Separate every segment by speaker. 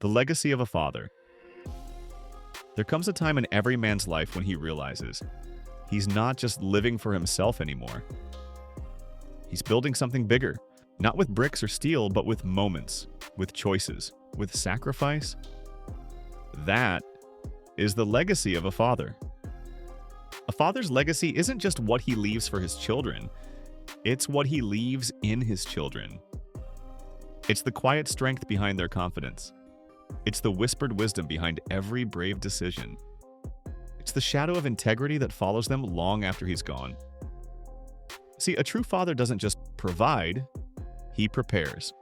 Speaker 1: The legacy of a father. There comes a time in every man's life when he realizes he's not just living for himself anymore. He's building something bigger, not with bricks or steel, but with moments, with choices, with sacrifice. That is the legacy of a father. A father's legacy isn't just what he leaves for his children, it's what he leaves in his children. It's the quiet strength behind their confidence. It's the whispered wisdom behind every brave decision. It's the shadow of integrity that follows them long after he's gone. See, a true father doesn't just provide, he prepares.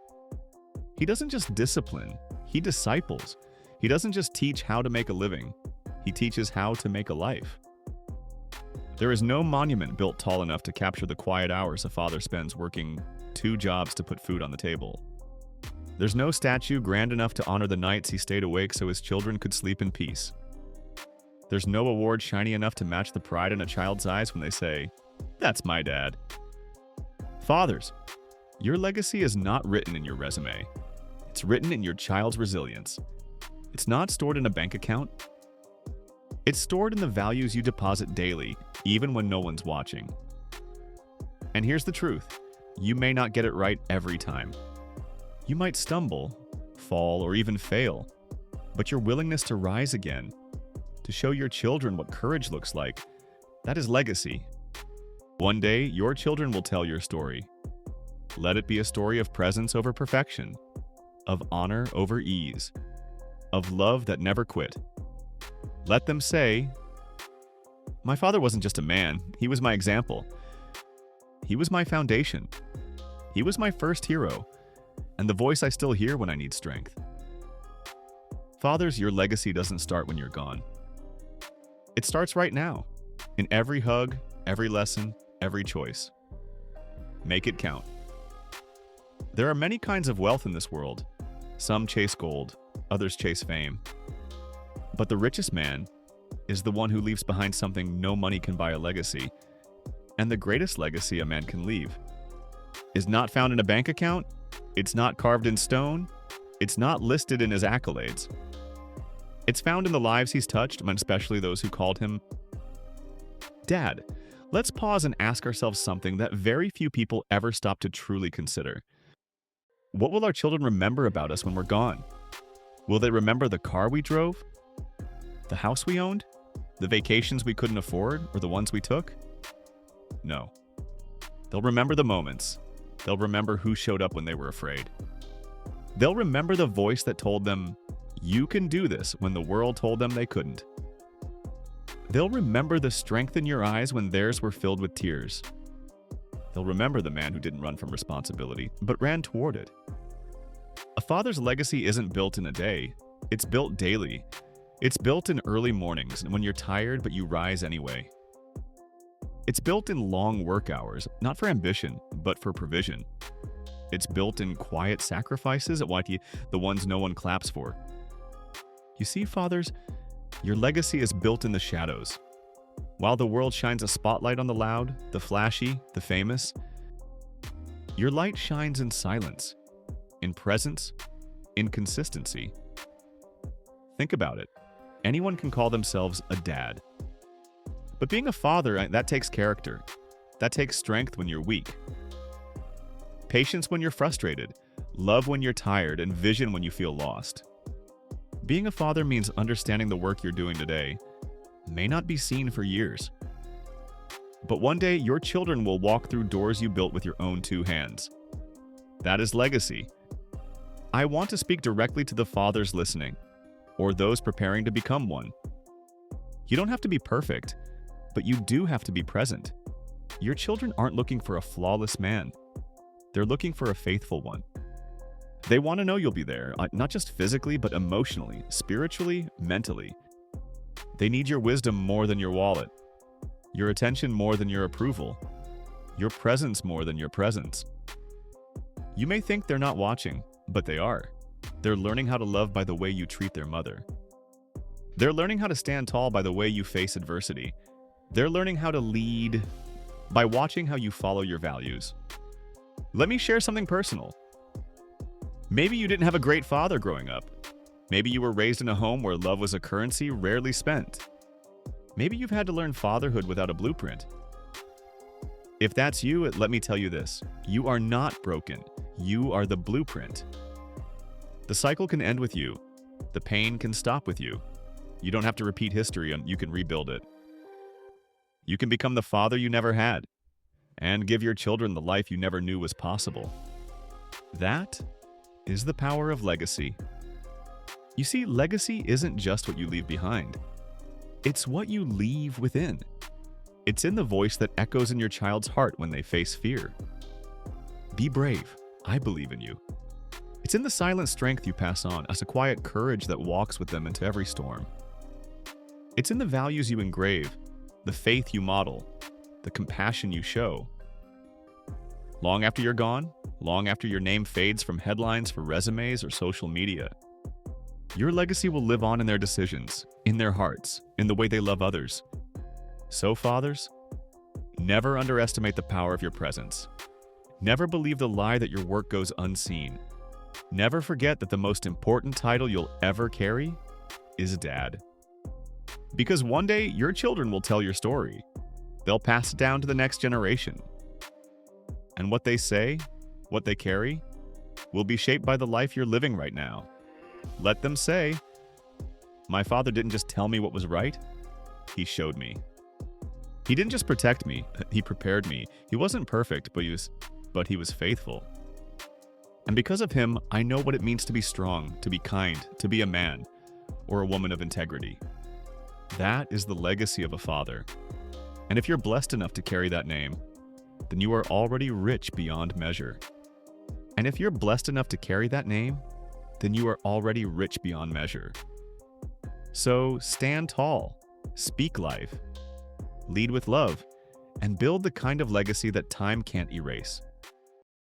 Speaker 1: He doesn't just discipline, he disciples. He doesn't just teach how to make a living, he teaches how to make a life. There is no monument built tall enough to capture the quiet hours a father spends working 2 jobs to put food on the table. There's no statue grand enough to honor the nights he stayed awake so his children could sleep in peace. There's no award shiny enough to match the pride in a child's eyes when they say, "That's my dad." Fathers, your legacy is not written in your resume. It's written in your child's resilience. It's not stored in a bank account. It's stored in the values you deposit daily, even when no one's watching. And here's the truth. You may not get it right every time. You might stumble, fall, or even fail, but your willingness to rise again, to show your children what courage looks like, that is legacy. One day, your children will tell your story. Let it be a story of presence over perfection, of honor over ease, of love that never quit. Let them say, "My father wasn't just a man, he was my example. He was my foundation. He was my first hero, and the voice I still hear when I need strength." Fathers, your legacy doesn't start when you're gone. It starts right now, in every hug, every lesson, every choice. Make it count. There are many kinds of wealth in this world. Some chase gold, others chase fame. But the richest man is the one who leaves behind something no money can buy: a legacy. And the greatest legacy a man can leave is not found in a bank account, it's not carved in stone, it's not listed in his accolades. It's found in the lives he's touched, and especially those who called him Dad. Let's pause and ask ourselves something that very few people ever stop to truly consider. What will our children remember about us when we're gone? Will they remember the car we drove? The house we owned? The vacations we couldn't afford, or the ones we took? No. They'll remember the moments. They'll remember who showed up when they were afraid. They'll remember the voice that told them, "You can do this," when the world told them they couldn't. They'll remember the strength in your eyes when theirs were filled with tears. They'll remember the man who didn't run from responsibility, but ran toward it. A father's legacy isn't built in a day. It's built daily. It's built in early mornings when you're tired but you rise anyway. It's built in long work hours, not for ambition, but for provision. It's built in quiet sacrifices, the ones no one claps for. You see, fathers, your legacy is built in the shadows. While the world shines a spotlight on the loud, the flashy, the famous, your light shines in silence, in presence, in consistency. Think about it. Anyone can call themselves a dad. But being a father, that takes character. That takes strength when you're weak. Patience when you're frustrated, love when you're tired, and vision when you feel lost. Being a father means understanding the work you're doing today may not be seen for years. But one day, your children will walk through doors you built with your own 2 hands. That is legacy. I want to speak directly to the fathers listening, or those preparing to become one. You don't have to be perfect, but you do have to be present. Your children aren't looking for a flawless man. They're looking for a faithful one. They want to know you'll be there, not just physically, but emotionally, spiritually, mentally. They need your wisdom more than your wallet, your attention more than your approval, your presence more than your presence. You may think they're not watching, but they are. They're learning how to love by the way you treat their mother. They're learning how to stand tall by the way you face adversity. They're learning how to lead by watching how you follow your values. Let me share something personal. Maybe you didn't have a great father growing up. Maybe you were raised in a home where love was a currency rarely spent. Maybe you've had to learn fatherhood without a blueprint. If that's you, let me tell you this: you are not broken. You are the blueprint. The cycle can end with you. The pain can stop with you. You don't have to repeat history, and you can rebuild it. You can become the father you never had and give your children the life you never knew was possible. That is the power of legacy. You see, legacy isn't just what you leave behind. It's what you leave within. It's in the voice that echoes in your child's heart when they face fear. Be brave. I believe in you. It's in the silent strength you pass on as a quiet courage that walks with them into every storm. It's in the values you engrave, the faith you model, the compassion you show. Long after you're gone, long after your name fades from headlines for resumes or social media, your legacy will live on in their decisions, in their hearts, in the way they love others. So, fathers, never underestimate the power of your presence. Never believe the lie that your work goes unseen. Never forget that the most important title you'll ever carry is dad. Because one day, your children will tell your story. They'll pass it down to the next generation. And what they say, what they carry, will be shaped by the life you're living right now. Let them say, "My father didn't just tell me what was right, he showed me. He didn't just protect me, he prepared me. He wasn't perfect, but he was faithful. And because of him, I know what it means to be strong, to be kind, to be a man or a woman of integrity." That is the legacy of a father. And if you're blessed enough to carry that name, then you are already rich beyond measure. And if you're blessed enough to carry that name, then you are already rich beyond measure. So stand tall, speak life, lead with love, and build the kind of legacy that time can't erase.